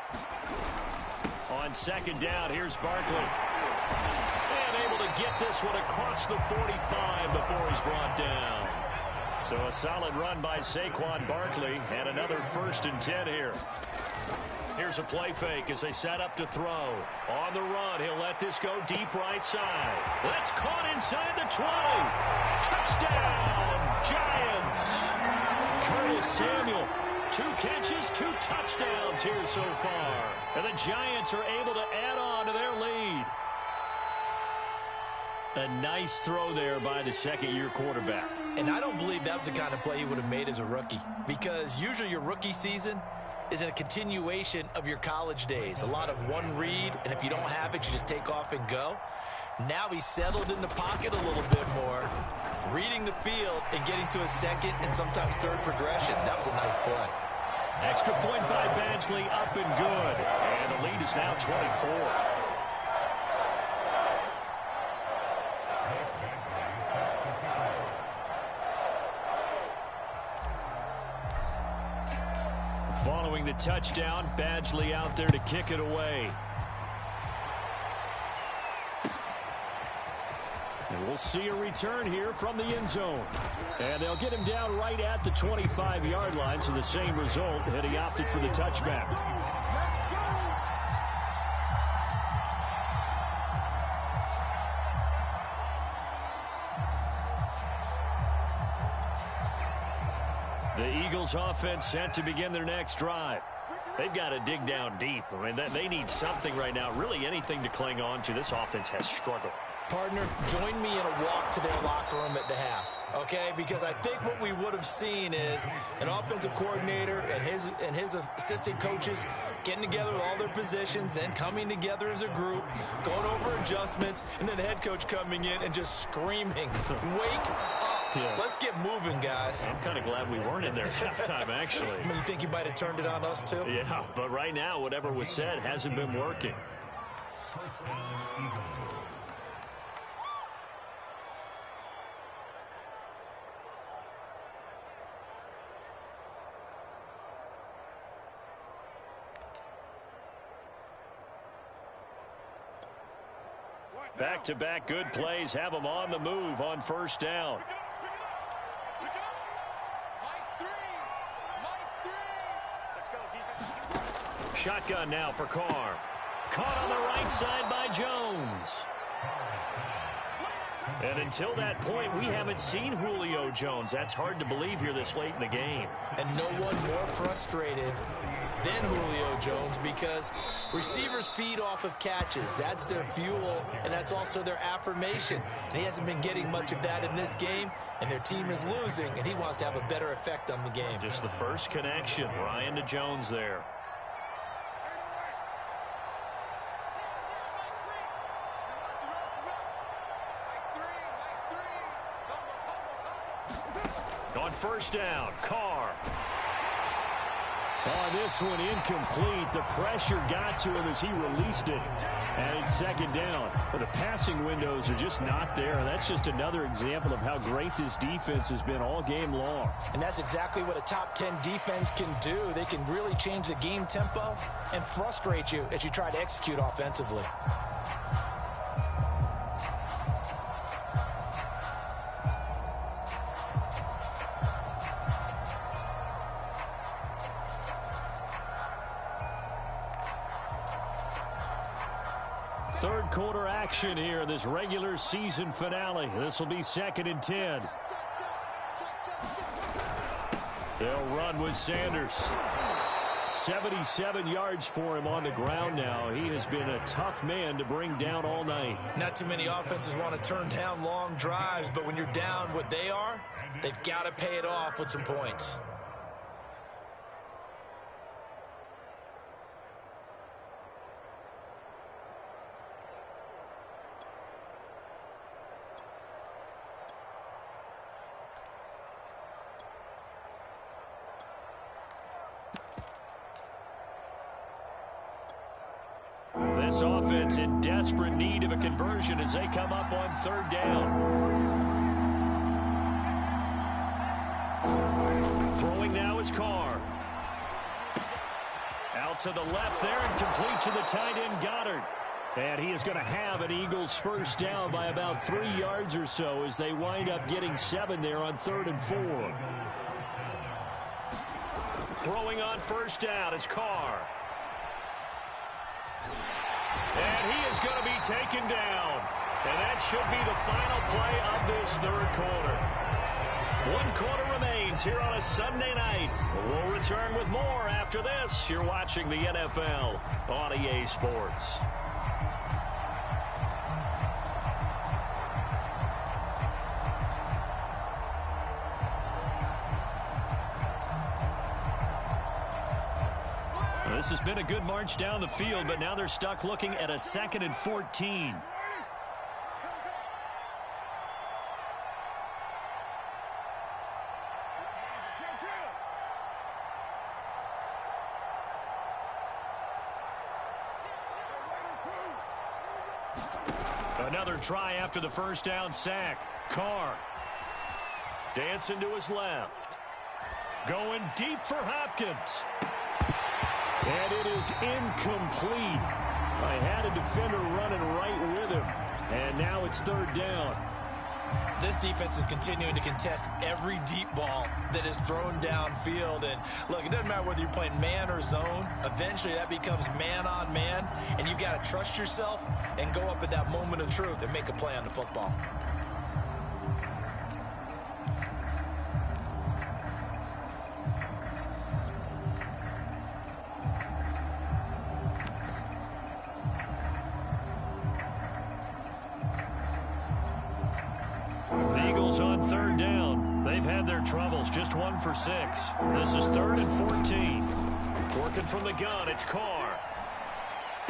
On second down, here's Barkley. And able to get this one across the 45 before he's brought down. So a solid run by Saquon Barkley and another 1st and 10 here. Here's a play fake as they set up to throw. On the run, he'll let this go deep right side. That's caught inside the 20. Touchdown, Giants. Curtis Samuel, 2 catches, 2 touchdowns here so far. And the Giants are able to add on to their lead. A nice throw there by the second-year quarterback. And I don't believe that was the kind of play he would have made as a rookie, because usually your rookie season is a continuation of your college days. A lot of one read, and if you don't have it, you just take off and go. Now he's settled in the pocket a little bit more, reading the field and getting to a second and sometimes third progression. That was a nice play. Extra point by Badgley, up and good. And the lead is now 24. Following the touchdown, Badgley out there to kick it away. And we'll see a return here from the end zone. And they'll get him down right at the 25-yard line, so the same result, and he opted for the touchback. The Eagles offense set to begin their next drive. They've got to dig down deep. I mean, they need something right now, really anything to cling on to. This offense has struggled. Partner, join me in a walk to their locker room at the half, okay? Because I think what we would have seen is an offensive coordinator and his assistant coaches getting together with all their positions, then coming together as a group, going over adjustments, and then the head coach coming in and just screaming, wake up. Yeah. Let's get moving, guys. I'm kind of glad we weren't in there at halftime, actually. I mean, you think you might have turned it on us, too? Yeah, but right now, whatever was said hasn't been working. Back-to-back good plays have them on the move on first down. Shotgun now for Carr. Caught on the right side by Jones. And until that point, we haven't seen Julio Jones. That's hard to believe here this late in the game. And no one more frustrated than Julio Jones, because receivers feed off of catches. That's their fuel, and that's also their affirmation. And he hasn't been getting much of that in this game, and their team is losing, and he wants to have a better effect on the game. Just the first connection, Ryan to Jones there. On first down, Carr. Oh, this one incomplete. The pressure got to him as he released it. And it's second down. But the passing windows are just not there. And that's just another example of how great this defense has been all game long. And that's exactly what a top 10 defense can do. They can really change the game tempo and frustrate you as you try to execute offensively. Third quarter action here in this regular season finale. This will be 2nd and 10. They'll run with Sanders. 77 yards for him on the ground now. He has been a tough man to bring down all night. Not too many offenses want to turn down long drives, but when you're down what they are, they've got to pay it off with some points. This offense in desperate need of a conversion as they come up on third down. Throwing now is Carr. Out to the left there and complete to the tight end Goddard. And he is going to have an Eagles first down by about 3 yards or so as they wind up getting 7 there on 3rd and 4. Throwing on first down is Carr. And he is going to be taken down. And that should be the final play of this third quarter. 1 quarter remains here on a Sunday night. We'll return with more after this. You're watching the NFL on EA Sports. This has been a good march down the field, but now they're stuck looking at a 2nd and 14. Another try after the first down sack. Carr dancing to his left. Going deep for Hopkins. And it is incomplete. I had a defender running right with him. And now it's 3rd down. This defense is continuing to contest every deep ball that is thrown downfield. And look, it doesn't matter whether you're playing man or zone. Eventually that becomes man on man. And you've got to trust yourself and go up at that moment of truth and make a play on the football. On 3rd down. They've had their troubles. Just 1 for 6. This is 3rd and 14. Working from the gun. It's Carr.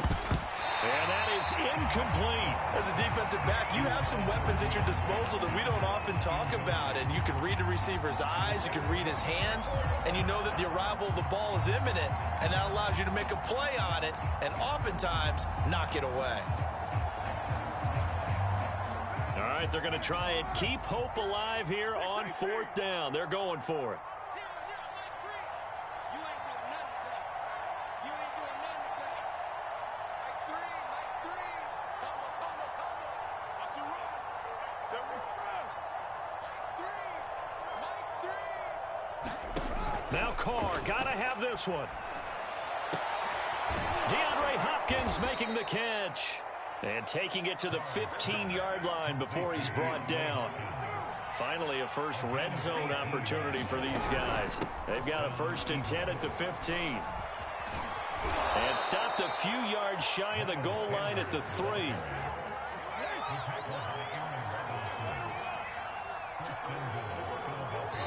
And that is incomplete. As a defensive back, you have some weapons at your disposal that we don't often talk about. And you can read the receiver's eyes. You can read his hands. And you know that the arrival of the ball is imminent. And that allows you to make a play on it. And oftentimes, knock it away. All right, they're going to try and keep hope alive here on 4th down. They're going for it. Now Carr, got to have this one. DeAndre Hopkins making the catch. And taking it to the 15-yard line before he's brought down. Finally, a first red zone opportunity for these guys. They've got a 1st and 10 at the 15. And stopped a few yards shy of the goal line at the 3.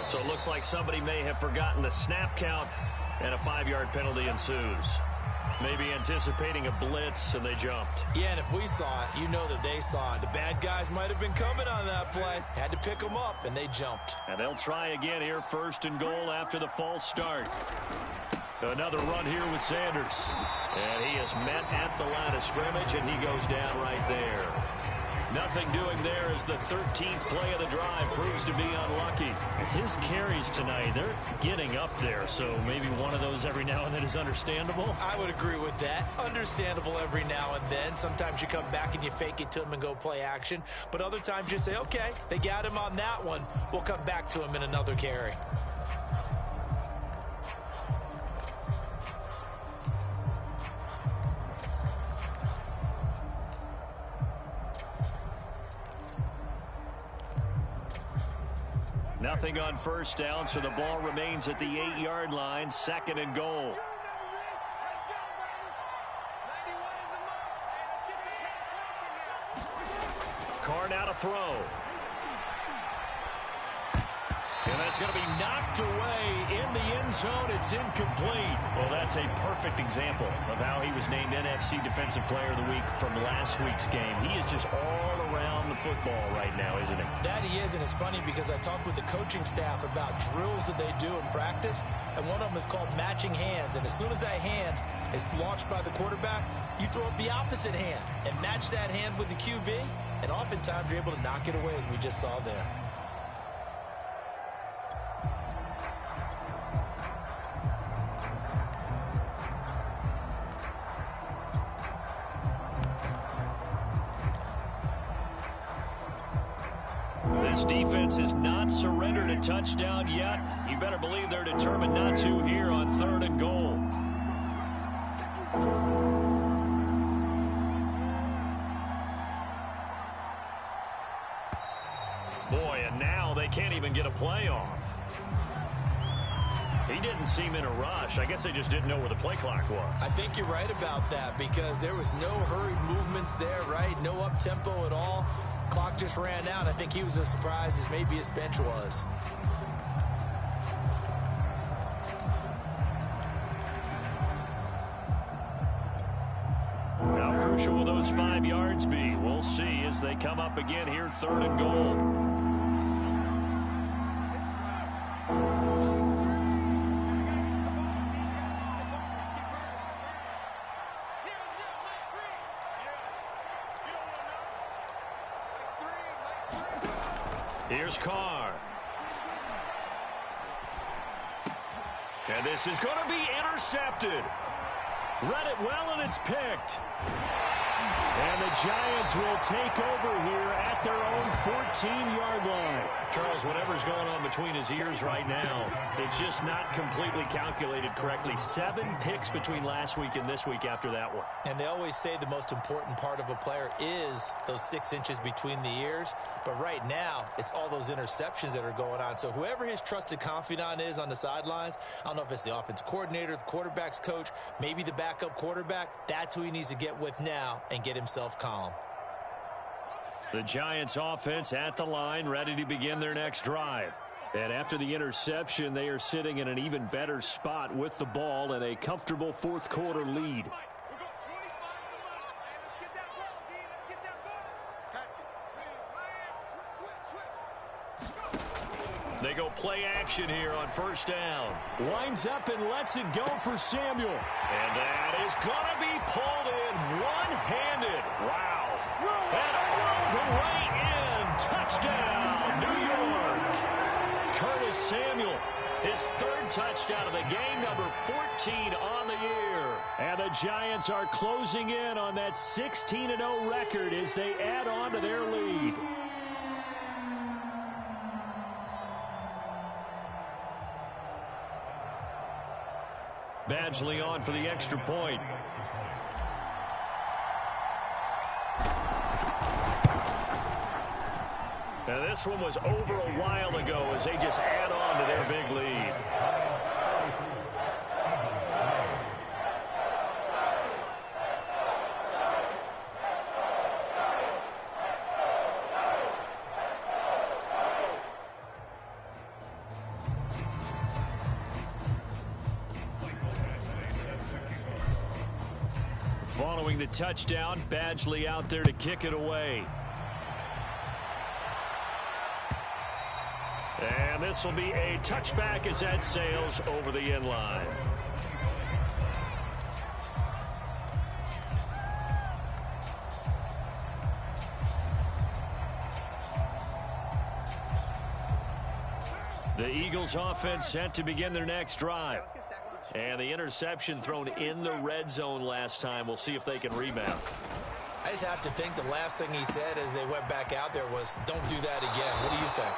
So it looks like somebody may have forgotten the snap count, and a 5-yard penalty ensues. Maybe anticipating a blitz, and they jumped. Yeah, and if we saw it, you know that they saw it. The bad guys might have been coming on that play. Had to pick them up, and they jumped. And they'll try again here, 1st and goal after the false start. Another run here with Sanders. And he is met at the line of scrimmage, and he goes down right there. Nothing doing there as the 13th play of the drive proves to be unlucky. His carries tonight, they're getting up there, so maybe one of those every now and then is understandable. I would agree with that. Understandable every now and then. Sometimes you come back and you fake it to him and go play action. But other times you say, okay, they got him on that one. We'll come back to him in another carry. Nothing on first down, so the ball remains at the 8-yard line, 2nd and goal. Carr now to throw. And that's going to be knocked away in the end zone. It's incomplete. Well, that's a perfect example of how he was named NFC Defensive Player of the Week from last week's game. He is just all around the football right now, isn't he? That he is, and it's funny because I talked with the coaching staff about drills that they do in practice, and one of them is called matching hands. And as soon as that hand is launched by the quarterback, you throw up the opposite hand and match that hand with the QB, and oftentimes you're able to knock it away, as we just saw there. This defense has not surrendered a touchdown yet. You better believe they're determined not to here on 3rd and goal. Boy, and now they can't even get a play off. He didn't seem in a rush. I guess they just didn't know where the play clock was. I think you're right about that because there was no hurried movements there, right? No up-tempo at all. Clock just ran out. I think he was as surprised as maybe his bench was. How crucial will those 5 yards be? We'll see as they come up again here, 3rd and goal. Here's Carr. And this is going to be intercepted. Read it well, and it's picked. And the Giants will take over here at their own 14-yard line. Charles, whatever's going on between his ears right now, it's just not completely calculated correctly. 7 picks between last week and this week after that one. And they always say the most important part of a player is those 6 inches between the ears. But right now, it's all those interceptions that are going on. So whoever his trusted confidant is on the sidelines, I don't know if it's the offensive coordinator, the quarterback's coach, maybe the backup quarterback, that's who he needs to get with now and get himself calm. The Giants offense at the line, ready to begin their next drive. And after the interception, they are sitting in an even better spot with the ball and a comfortable 4th quarter lead. They go play action here on 1st down. Winds up and lets it go for Samuel. And that is going to be pulled in one-handed. Wow. And all the way in. Touchdown, New York. Curtis Samuel, his 3rd touchdown of the game, number 14 on the year. And the Giants are closing in on that 16-0 record as they add on to their lead. Badgley on for the extra point. Now this one was over a while ago as they just add on to their big lead. Following the touchdown, Badgley out there to kick it away. And this will be a touchback as that sails over the end line. The Eagles offense set to begin their next drive. And the interception thrown in the red zone last time. We'll see if they can rebound. I just have to think the last thing he said as they went back out there was, don't do that again. What do you think?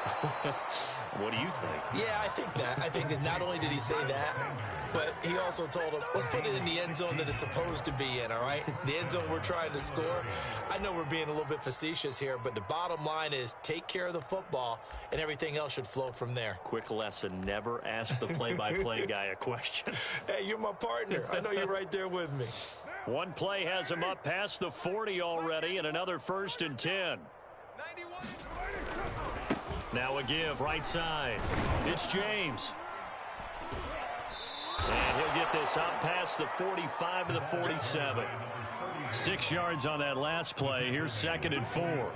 What do you think? Yeah, I think that. I think that not only did he say that, but he also told him, let's put it in the end zone that it's supposed to be in, all right? The end zone we're trying to score. I know we're being a little bit facetious here, but the bottom line is take care of the football, and everything else should flow from there. Quick lesson, never ask the play-by-play guy a question. Hey, you're my partner. I know you're right there with me. One play has him up past the 40 already, and another 1st and 10. Now a give, right side. It's James. And he'll get this up past the 45 to the 47. 6 yards on that last play. Here's 2nd and 4.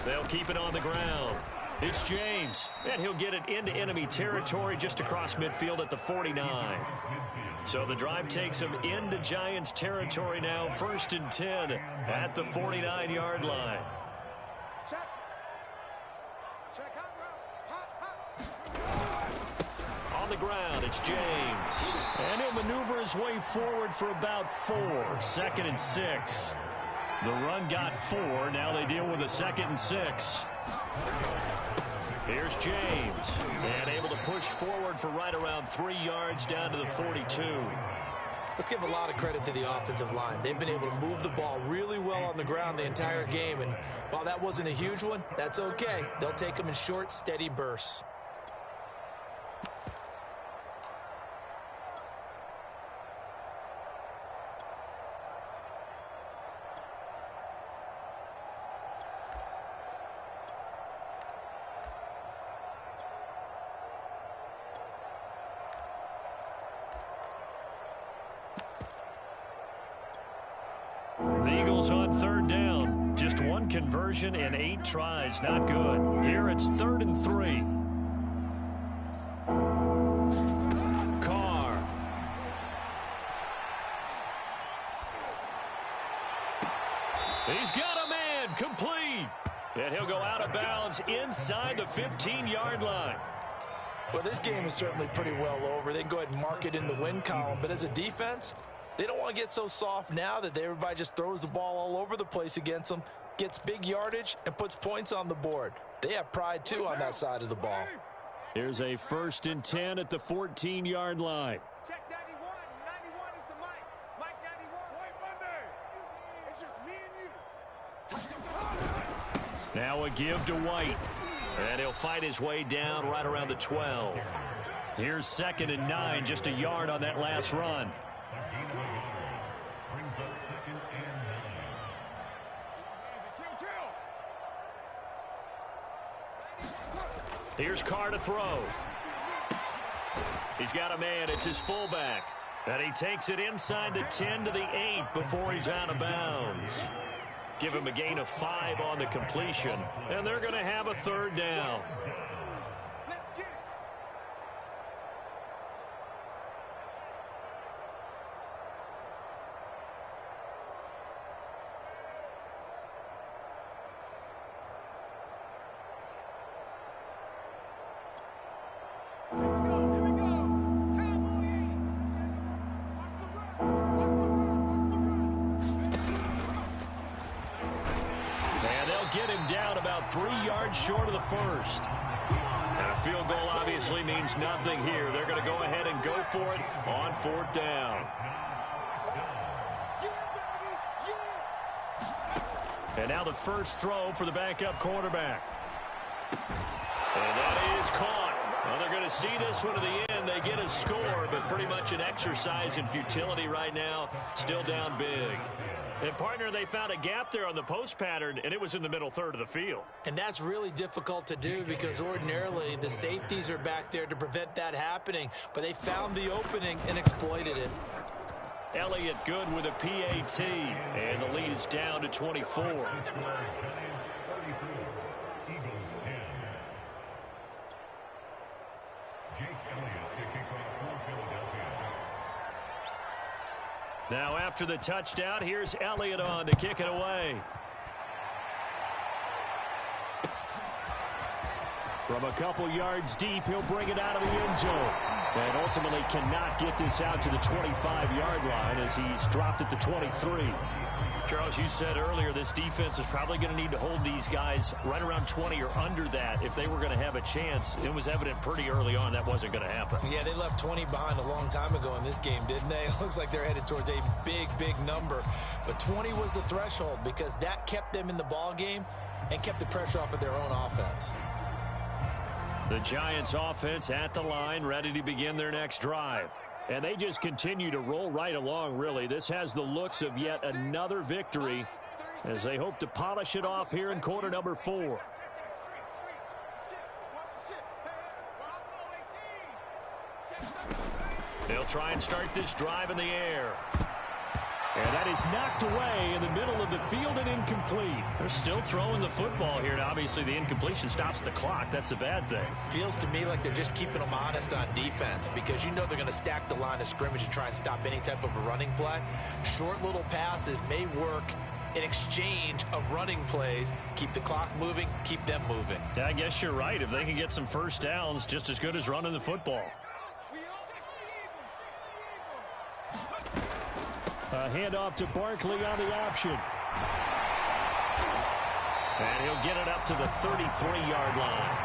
They'll keep it on the ground. It's James. And he'll get it into enemy territory just across midfield at the 49. So the drive takes him into Giants territory now. 1st and 10 at the 49-yard line. On the ground, it's James. And he'll maneuver his way forward for about 4. 2nd and 6. The run got 4. Now they deal with a 2nd and 6. Here's James. And able to push forward for right around 3 yards down to the 42. Let's give a lot of credit to the offensive line. They've been able to move the ball really well on the ground the entire game. And while that wasn't a huge one, that's okay. They'll take them in short, steady bursts. The Eagles on 3rd down. Just 1 conversion and 8 tries. Not good. Here it's 3rd and 3. Carr. He's got a man. Complete. And he'll go out of bounds inside the 15-yard line. Well, this game is certainly pretty well over. They can go ahead and mark it in the win column. But as a defense, they don't want to get so soft now that everybody just throws the ball all over the place against them, gets big yardage, and puts points on the board. They have pride, too, on that side of the ball. Here's a 1st and 10 at the 14-yard line. Check 91. 91 is the mic. Mike 91. White Monday. It's just me and you. Now a give to White. And he'll fight his way down right around the 12. Here's 2nd and 9, just a yard on that last run. Here's Carr to throw. He's got a man. It's his fullback. And he takes it inside the 10 to the 8 before he's out of bounds. Give him a gain of 5 on the completion. And they're going to have a 3rd down. Let's get it. Get him down about 3 yards short of the 1st. And a field goal obviously means nothing here. They're going to go ahead and go for it on 4th down. And now the first throw for the backup quarterback. And that is caught. Well, they're going to see this one to the end. They get a score, but pretty much an exercise in futility right now. Still down big. And, partner, they found a gap there on the post pattern, and it was in the middle 3rd of the field. And that's really difficult to do because ordinarily the safeties are back there to prevent that happening. But they found the opening and exploited it. Elliott good with a PAT, and the lead is down to 24. Now after the touchdown, here's Elliott on to kick it away. From a couple yards deep, he'll bring it out of the end zone. And ultimately cannot get this out to the 25-yard line as he's dropped at the 23. Charles, you said earlier this defense is probably going to need to hold these guys right around 20 or under that if they were going to have a chance. It was evident pretty early on that wasn't going to happen. Yeah, they left 20 behind a long time ago in this game, didn't they? It looks like they're headed towards a big, big number. But 20 was the threshold because that kept them in the ball game and kept the pressure off of their own offense. The Giants offense at the line, ready to begin their next drive. And they just continue to roll right along, really. This has the looks of yet another victory as they hope to polish it off here in quarter number 4. They'll try and start this drive in the air. And that is knocked away in the middle of the field and incomplete. They're still throwing the football here. And obviously, the incompletion stops the clock. That's a bad thing. Feels to me like they're just keeping them honest on defense because you know they're going to stack the line of scrimmage and try and stop any type of a running play. Short little passes may work in exchange of running plays. Keep the clock moving, keep them moving. Yeah, I guess you're right. If they can get some first downs, just as good as running the football. A handoff to Barkley on the option. And he'll get it up to the 33-yard line.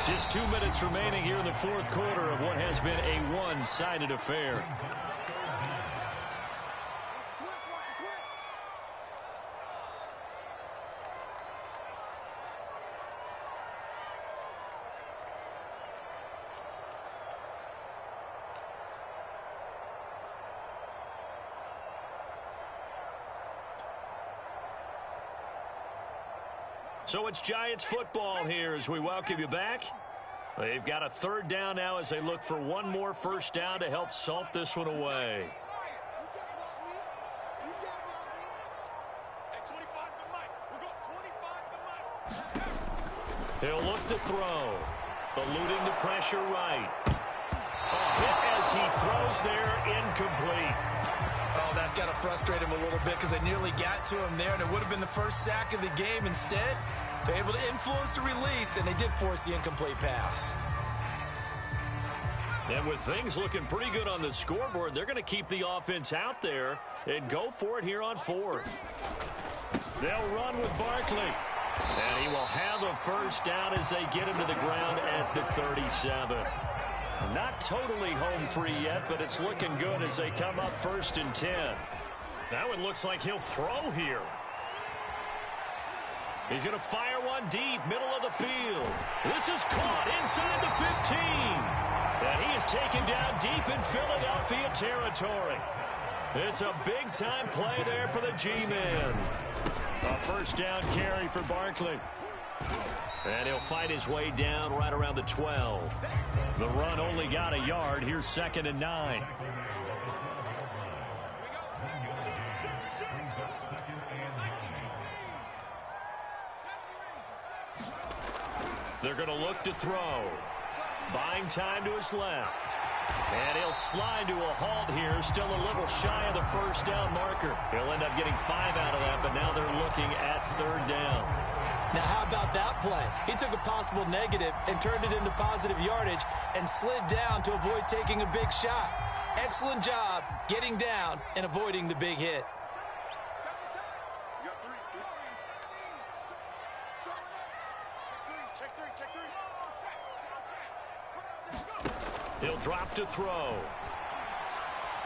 Just 2 minutes remaining here in the fourth quarter of what has been a one-sided affair. So it's Giants football here as we welcome you back. They've got a third down now as they look for one more first down to help salt this one away. He'll look to throw. Eluding the pressure right. A hit as he throws there, incomplete. Oh, that's got to frustrate him a little bit because they nearly got to him there, and it would have been the first sack of the game. Instead, they're able to influence the release, and they did force the incomplete pass. And with things looking pretty good on the scoreboard, they're going to keep the offense out there and go for it here on fourth. They'll run with Barkley. And he will have a first down as they get him to the ground at the 37. Not totally home free yet, but it's looking good as they come up 1st and 10. That one looks like he'll throw here. He's going to fire one deep, middle of the field. This is caught inside the 15. And he is taken down deep in Philadelphia territory. It's a big-time play there for the G-Man. A first down carry for Barkley. And he'll fight his way down right around the 12. The run only got a yard. Here's 2nd and 9. They're going to look to throw. Buying time to his left. And he'll slide to a halt here. Still a little shy of the first down marker. He'll end up getting 5 out of that, but now they're looking at 3rd down. Now, how about that play? He took a possible negative and turned it into positive yardage and slid down to avoid taking a big shot. Excellent job getting down and avoiding the big hit. He'll drop to throw.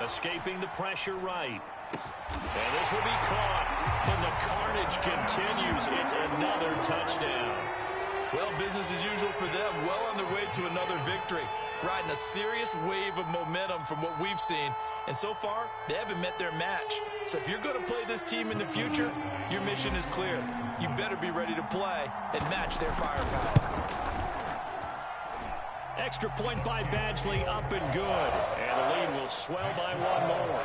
Escaping the pressure right. And this will be caught. And the carnage continues. It's another touchdown. Well, business as usual for them. Well on their way to another victory. Riding a serious wave of momentum from what we've seen. And so far, they haven't met their match. So if you're going to play this team in the future, your mission is clear. You better be ready to play and match their firepower. Extra point by Badgley, up and good. And the lead will swell by one more.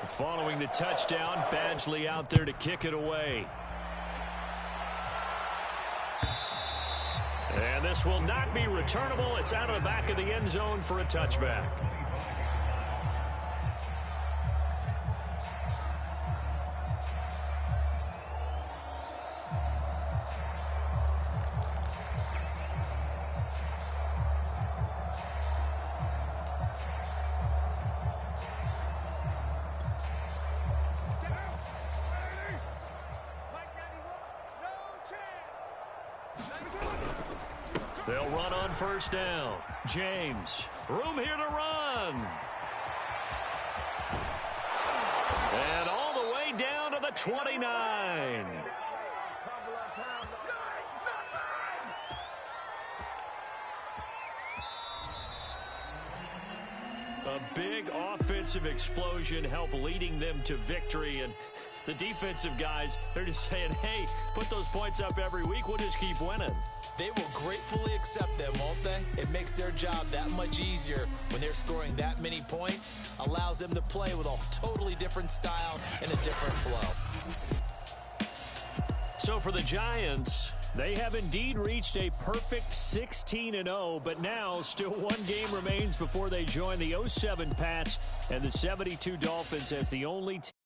Following the touchdown, Badgley out there to kick it away. And this will not be returnable. It's out of the back of the end zone for a touchback. They'll run on first down. James, room here to run. And all the way down to the the 29. A big offensive explosion helped leading them to victory. And the defensive guys, they're just saying, hey, put those points up every week. We'll just keep winning. They will gratefully accept them, won't they? It makes their job that much easier when they're scoring that many points. Allows them to play with a totally different style and a different flow. So for the Giants, they have indeed reached a perfect 16-0, but now still one game remains before they join the 07 Pats and the 72 Dolphins as the only team.